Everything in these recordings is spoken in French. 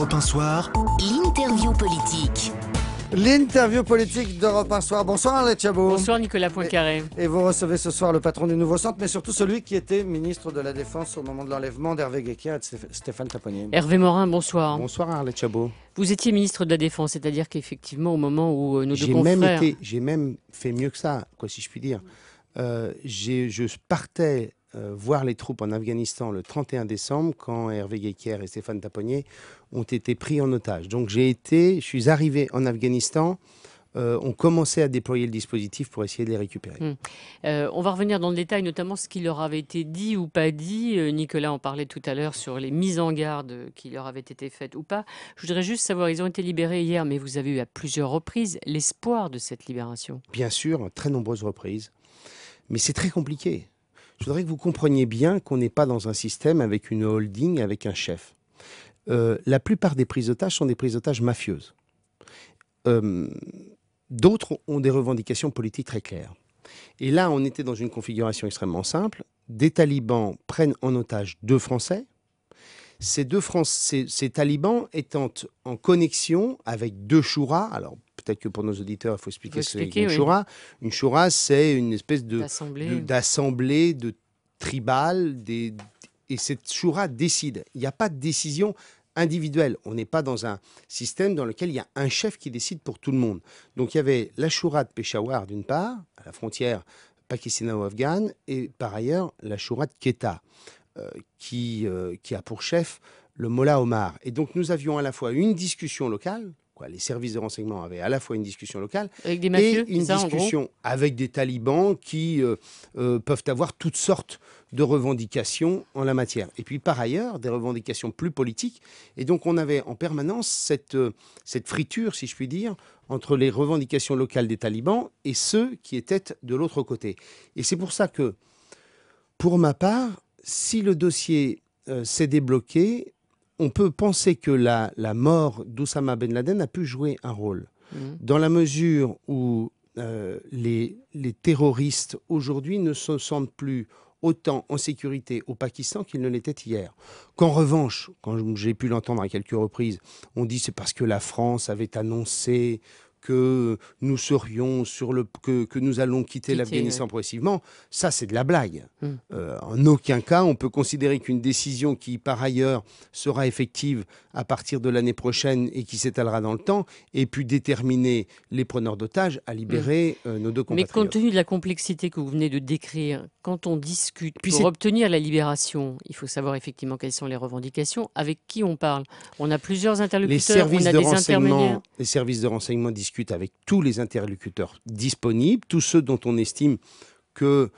Europe 1 Soir, L'interview politique. L'interview politique d'Europe 1 Soir. Bonsoir Arlette Chabot. Bonsoir Nicolas Poincaré. Et vous recevez ce soir le patron du Nouveau Centre, mais surtout celui qui était ministre de la Défense au moment de l'enlèvement d'Hervé Guéquière et de Stéphane Taponnier. Hervé Morin, bonsoir. Bonsoir Arlette Chabot. Vous étiez ministre de la Défense, c'est-à-dire qu'effectivement au moment où nos deux confrères... J'ai même fait mieux que ça, si je puis dire. Je partais voir les troupes en Afghanistan le 31 décembre quand Hervé Guéquière et Stéphane Taponnier ont été pris en otage. Donc je suis arrivé en Afghanistan, on commençait à déployer le dispositif pour essayer de les récupérer. On va revenir dans le détail, notamment ce qui leur avait été dit ou pas dit. Nicolas en parlait tout à l'heure sur les mises en garde qui leur avaient été faites ou pas. Je voudrais juste savoir, ils ont été libérés hier, mais vous avez eu à plusieurs reprises l'espoir de cette libération. Bien sûr, à très nombreuses reprises. Mais c'est très compliqué. Je voudrais que vous compreniez bien qu'on n'est pas dans un système avec une holding, avec un chef. La plupart des prises d'otages sont des prises d'otages mafieuses. D'autres ont des revendications politiques très claires. Et là, on était dans une configuration extrêmement simple. Des talibans prennent en otage 2 Français. Ces talibans étant en connexion avec 2 shouras. Alors, peut-être que pour nos auditeurs, il faut expliquer ce qu'est une choura. Une choura, c'est une espèce d'assemblée de tribal. Et cette choura décide. Il n'y a pas de décision individuelle. On n'est pas dans un système dans lequel il y a un chef qui décide pour tout le monde. Donc, il y avait la choura de Peshawar, d'une part, à la frontière pakistano-afghane, et par ailleurs, la choura de Quetta, qui a pour chef le Mollah Omar. Et donc, nous avions à la fois une discussion locale, les services de renseignement avaient à la fois une discussion locale avec des mafieux, et une discussion avec des talibans qui peuvent avoir toutes sortes de revendications en la matière. Et puis par ailleurs, des revendications plus politiques. Et donc on avait en permanence cette friture, si je puis dire, entre les revendications locales des talibans et ceux qui étaient de l'autre côté. Et c'est pour ça que, pour ma part, si le dossier s'est débloqué, on peut penser que la mort d'Oussama Ben Laden a pu jouer un rôle, dans la mesure où les terroristes aujourd'hui ne se sentent plus autant en sécurité au Pakistan qu'ils ne l'étaient hier. Qu'en revanche, quand j'ai pu l'entendre à quelques reprises, on dit c'est parce que la France avait annoncé que nous serions que nous allons quitter l'Afghanistan progressivement, ça c'est de la blague. En aucun cas on peut considérer qu'une décision qui par ailleurs sera effective à partir de l'année prochaine et qui s'étalera dans le temps ait pu déterminer les preneurs d'otages à libérer nos 2 compatriotes. Mais compte tenu de la complexité que vous venez de décrire, quand on discute pour obtenir la libération, il faut savoir effectivement quelles sont les revendications, avec qui on parle. On a plusieurs interlocuteurs, on a des intermédiaires. Les services de renseignement discutent avec tous les interlocuteurs disponibles, tous ceux dont on estime que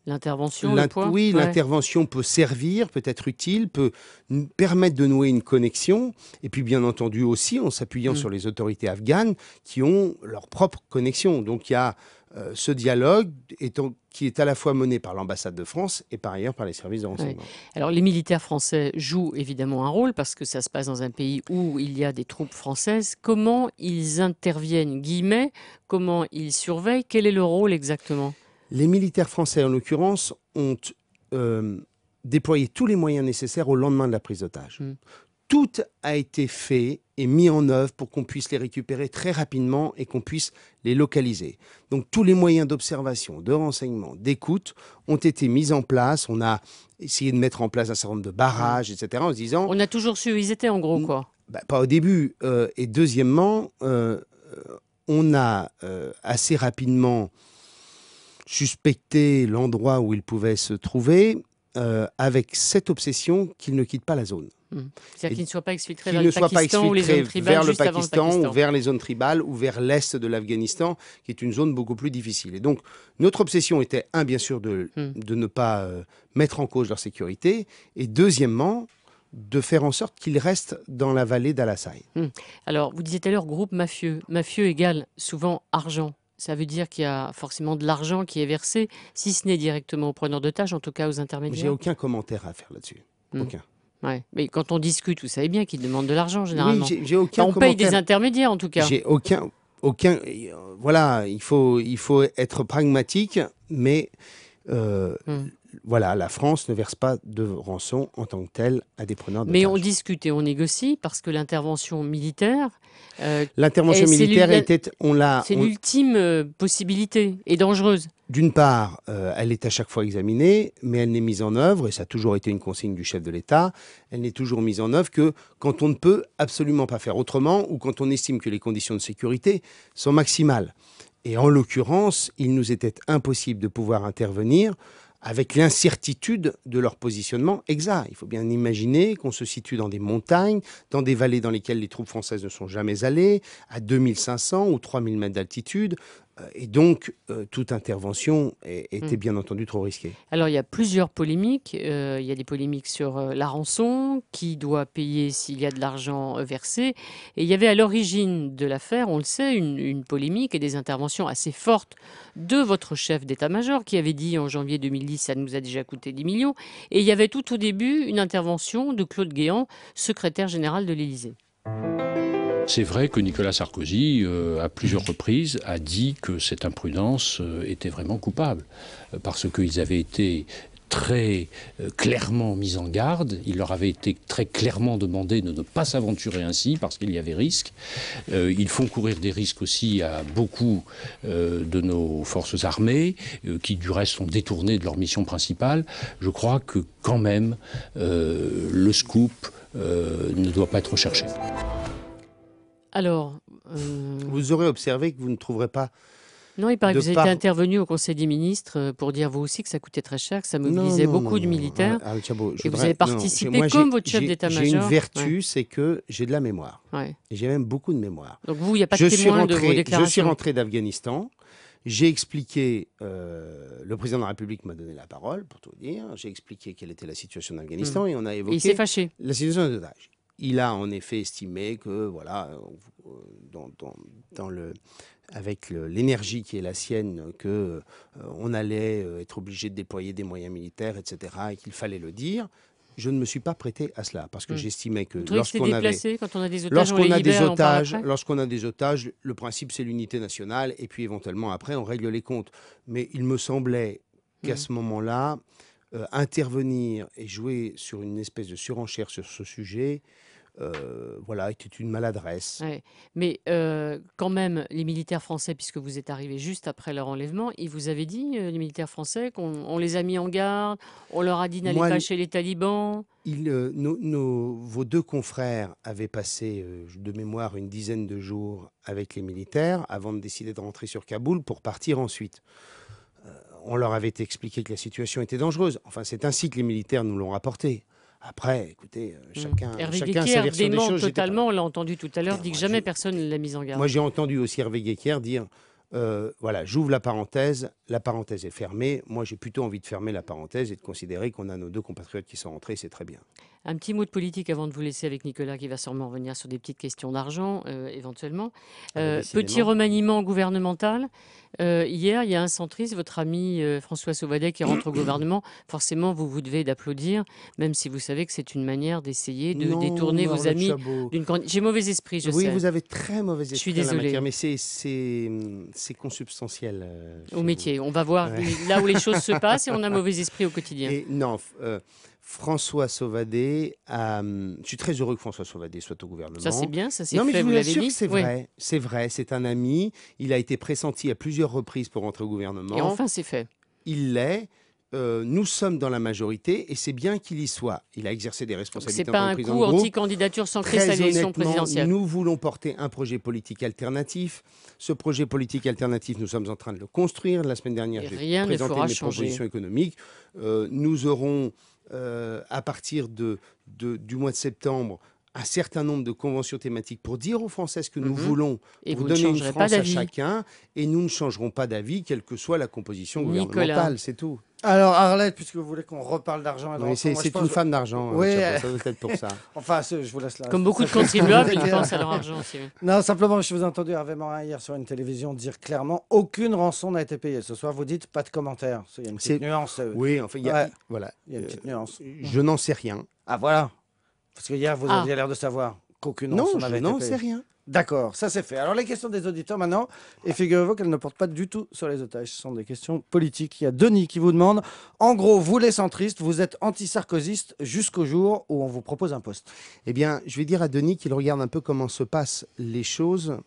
l'intervention peut servir, peut être utile, peut permettre de nouer une connexion. Et puis, bien entendu, aussi en s'appuyant sur les autorités afghanes qui ont leur propre connexion. Donc, il y a ce dialogue qui est à la fois mené par l'ambassade de France et par ailleurs par les services de renseignement. Alors, les militaires français jouent évidemment un rôle parce que ça se passe dans un pays où il y a des troupes françaises. Comment ils interviennent, guillemets, comment ils surveillent? Quel est le rôle exactement? Les militaires français, en l'occurrence, ont déployé tous les moyens nécessaires au lendemain de la prise d'otage. Tout a été fait et mis en œuvre pour qu'on puisse les récupérer très rapidement et qu'on puisse les localiser. Donc tous les moyens d'observation, de renseignement, d'écoute ont été mis en place. On a essayé de mettre en place un certain nombre de barrages, etc. en se disant... On a toujours su où ils étaient en gros, quoi. Pas au début. Et deuxièmement, on a assez rapidement suspecté l'endroit où ils pouvaient se trouver avec cette obsession qu'ils ne quittent pas la zone. C'est-à-dire qu'ils ne soient pas exfiltrés vers le Pakistan ou les zones tribales vers le juste avant le Pakistan. ou vers les zones tribales ou vers l'est de l'Afghanistan, qui est une zone beaucoup plus difficile. Et donc, notre obsession était, bien sûr, de ne pas mettre en cause leur sécurité, et deuxièmement, de faire en sorte qu'ils restent dans la vallée d'Al-Assaï. Alors, vous disiez tout à l'heure, groupe mafieux. Mafieux égale souvent argent. Ça veut dire qu'il y a forcément de l'argent qui est versé, si ce n'est directement aux preneurs d'otages, en tout cas aux intermédiaires. J'ai aucun commentaire à faire là-dessus. Aucun. Ouais. Mais quand on discute, vous savez bien qu'ils demandent de l'argent généralement. Oui, j'ai aucun on paye des intermédiaires en tout cas. J'ai aucun. Voilà, il faut être pragmatique, mais voilà, la France ne verse pas de rançon en tant que telle à des preneurs d'otages. Mais on discute et on négocie parce que l'intervention militaire, L'intervention militaire c'est l'ultime possibilité et dangereuse. D'une part, elle est à chaque fois examinée, mais elle n'est mise en œuvre, et ça a toujours été une consigne du chef de l'État, elle n'est toujours mise en œuvre que quand on ne peut absolument pas faire autrement ou quand on estime que les conditions de sécurité sont maximales. Et en l'occurrence, il nous était impossible de pouvoir intervenir avec l'incertitude de leur positionnement exact. Il faut bien imaginer qu'on se situe dans des montagnes, dans des vallées dans lesquelles les troupes françaises ne sont jamais allées, à 2500 ou 3000 mètres d'altitude. Et donc, toute intervention était bien entendu trop risquée. Alors, il y a plusieurs polémiques. Il y a des polémiques sur la rançon, qui doit payer s'il y a de l'argent versé. Et il y avait à l'origine de l'affaire, on le sait, une polémique et des interventions assez fortes de votre chef d'état-major, qui avait dit en janvier 2010, ça nous a déjà coûté 10 millions. Et il y avait tout au début une intervention de Claude Guéant, secrétaire général de l'Élysée. C'est vrai que Nicolas Sarkozy, à plusieurs reprises, a dit que cette imprudence était vraiment coupable, parce qu'ils avaient été très clairement mis en garde, il leur avait été très clairement demandé de ne pas s'aventurer ainsi, parce qu'il y avait risque. Ils font courir des risques aussi à beaucoup de nos forces armées, qui du reste sont détournées de leur mission principale. Je crois que quand même, le scoop ne doit pas être recherché. Alors, vous aurez observé que vous ne trouverez pas... Non, il paraît que vous avez été intervenu au Conseil des ministres pour dire vous aussi que ça coûtait très cher, que ça mobilisait beaucoup de militaires. Et vous avez participé comme votre chef d'état-major. J'ai une vertu, c'est que j'ai de la mémoire. Et j'ai même beaucoup de mémoire. Donc vous, il n'y a pas de témoin de vos déclarations. Je suis rentré d'Afghanistan. J'ai expliqué, le président de la République m'a donné la parole, pour tout dire. J'ai expliqué quelle était la situation d'Afghanistan et on a évoqué il s'est fâché. La situation des otages. Il a en effet estimé que, voilà, avec l'énergie qui est la sienne, qu'on allait être obligé de déployer des moyens militaires, etc., et qu'il fallait le dire. Je ne me suis pas prêté à cela, parce que j'estimais que lorsqu'on a des otages, le principe c'est l'unité nationale, et puis éventuellement après on règle les comptes. Mais il me semblait qu'à ce moment-là, intervenir et jouer sur une espèce de surenchère sur ce sujet, voilà, était une maladresse. Ouais. Mais quand même, les militaires français, puisque vous êtes arrivé juste après leur enlèvement, ils vous avaient dit, les militaires français, qu'on les a mis en garde, on leur a dit n'allez pas chez les talibans. Vos deux confrères avaient passé, de mémoire, une dizaine de jours avec les militaires avant de décider de rentrer sur Kaboul pour partir ensuite. On leur avait expliqué que la situation était dangereuse. Enfin, c'est ainsi que les militaires nous l'ont rapporté. Après, écoutez, chacun sa version des choses. Totalement, on l'a entendu tout à l'heure, dit que jamais personne ne l'a mise en garde. Moi, j'ai entendu aussi Hervé Guéquière dire, voilà, j'ouvre la parenthèse est fermée. Moi, j'ai plutôt envie de fermer la parenthèse et de considérer qu'on a nos deux compatriotes qui sont rentrés, c'est très bien. Un petit mot de politique avant de vous laisser avec Nicolas, qui va sûrement revenir sur des petites questions d'argent, éventuellement. Petit remaniement gouvernemental. Hier, il y a un centriste, votre ami François Sauvadet, qui rentre au gouvernement. Forcément, vous devez d'applaudir, même si vous savez que c'est une manière d'essayer de détourner vos amis d'une candidature. J'ai mauvais esprit, je sais. Oui, vous avez très mauvais esprit. Je suis désolée. Mais c'est consubstantiel. Au métier. On va voir là où les choses se passent et on a mauvais esprit au quotidien. Et non, François Sauvadet, je suis très heureux que François Sauvadet soit au gouvernement. Ça c'est bien, ça c'est fait, non, mais je vous l'assure que c'est vrai, c'est vrai, c'est un ami, il a été pressenti à plusieurs reprises pour rentrer au gouvernement. Et enfin c'est fait. Il l'est. Nous sommes dans la majorité et c'est bien qu'il y soit. Il a exercé des responsabilités. C'est pas un coup anti-candidature sans créer sa élection présidentielle. Nous voulons porter un projet politique alternatif. Ce projet politique alternatif, nous sommes en train de le construire. La semaine dernière, j'ai présenté mes propositions économiques. Nous aurons, à partir du mois de septembre, un certain nombre de conventions thématiques pour dire aux Français ce que nous voulons, et pour donner une France à chacun, et nous ne changerons pas d'avis, quelle que soit la composition gouvernementale, c'est tout. Alors Arlette, puisque vous voulez qu'on reparle d'argent... Oui, c'est une femme d'argent, oui, ça doit être pour ça. Enfin, je vous laisse là. Comme beaucoup de contribuables, ils pensent à leur argent aussi. Non, simplement, je vous ai entendu Hervé Morin hier sur une télévision dire clairement aucune rançon n'a été payée. Ce soir, vous dites pas de commentaire. Il y a une petite nuance. Oui, enfin, il y a une petite nuance. Je n'en sais rien. Ah voilà. Parce que hier, vous aviez l'air de savoir qu'aucune rançon n'avait été payée. Non, je n'en sais rien. D'accord, ça c'est fait. Alors les questions des auditeurs maintenant, et figurez-vous qu'elles ne portent pas du tout sur les otages, ce sont des questions politiques. Il y a Denis qui vous demande, en gros, vous les centristes, vous êtes anti-sarkozystes jusqu'au jour où on vous propose un poste. Eh bien, je vais dire à Denis qu'il regarde un peu comment se passent les choses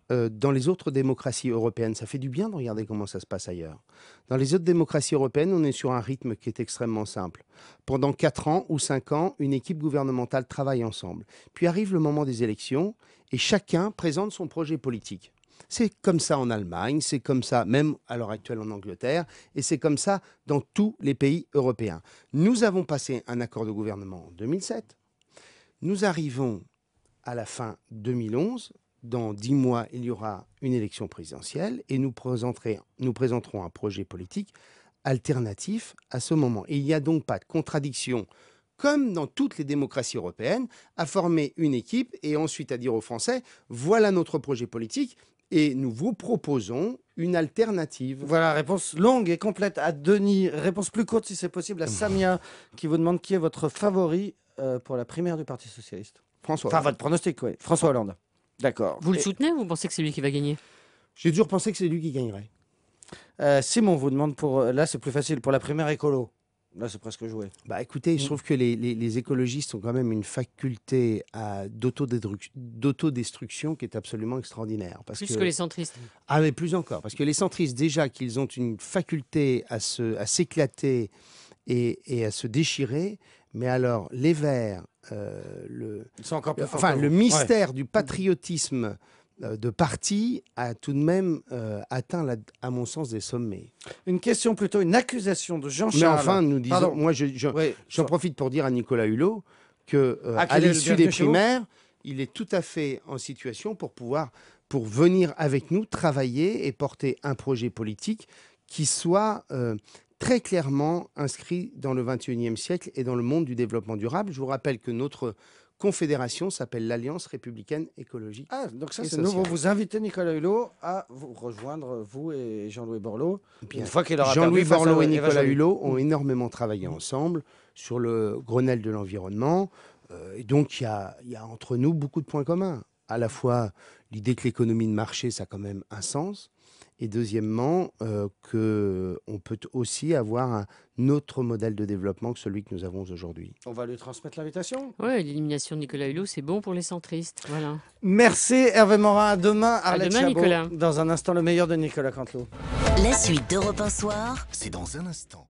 dans les autres démocraties européennes. Ça fait du bien de regarder comment ça se passe ailleurs. Dans les autres démocraties européennes, on est sur un rythme qui est extrêmement simple. Pendant 4 ans ou 5 ans, une équipe gouvernementale travaille ensemble. Puis arrive le moment des élections et chacun présente son projet politique. C'est comme ça en Allemagne, c'est comme ça même à l'heure actuelle en Angleterre, et c'est comme ça dans tous les pays européens. Nous avons passé un accord de gouvernement en 2007. Nous arrivons à la fin 2011. Dans 10 mois, il y aura une élection présidentielle et nous présenterons un projet politique alternatif à ce moment. Et il n'y a donc pas de contradiction, comme dans toutes les démocraties européennes, à former une équipe et ensuite à dire aux Français, voilà notre projet politique et nous vous proposons une alternative. Voilà, réponse longue et complète à Denis. Réponse plus courte si c'est possible à Samia qui vous demande qui est votre favori pour la primaire du Parti Socialiste. François. Enfin, votre pronostic, oui. François Hollande. D'accord. Vous le soutenez ou vous pensez que c'est lui qui va gagner? J'ai toujours pensé que c'est lui qui gagnerait. Simon vous demande pour... Là, c'est plus facile. Pour la primaire écolo. Là, c'est presque joué. Bah, écoutez, je trouve que les écologistes ont quand même une faculté d'autodestruction qui est absolument extraordinaire. Plus que les centristes. Ah, mais plus encore. Parce que les centristes, déjà, qu'ils ont une faculté à s'éclater et à se déchirer. Mais alors, les Verts, le mystère du patriotisme de parti a tout de même atteint, à mon sens, des sommets. Une question plutôt, une accusation de Jean-Charles. Mais enfin, nous disons, Pardon. moi, j'en profite pour dire à Nicolas Hulot que à l'issue des bienvenu chez vous. primaires, il est tout à fait en situation pour venir avec nous travailler et porter un projet politique qui soit très clairement inscrit dans le XXIe siècle et dans le monde du développement durable. Je vous rappelle que notre confédération s'appelle l'Alliance républicaine écologique. Ah, donc ça et c'est sociale. nouveau. Vous invitez Nicolas Hulot à vous rejoindre, vous et Jean-Louis Borloo. Bien, Une fois qu'il aura Jean-Louis perdu face Borloo à et Eva Nicolas Joly. Hulot ont énormément travaillé ensemble sur le Grenelle de l'environnement. Et donc, il y a entre nous beaucoup de points communs. À la fois, l'idée que l'économie de marché, ça a quand même un sens. Et deuxièmement, qu'on peut aussi avoir un autre modèle de développement que celui que nous avons aujourd'hui. On va lui transmettre l'invitation. Oui, l'élimination de Nicolas Hulot, c'est bon pour les centristes. Voilà. Merci Hervé Morin. À demain, Arlette demain, Chabot. Nicolas. Dans un instant, le meilleur de Nicolas Canteloup. La suite d'Europe 1 Soir. C'est dans un instant.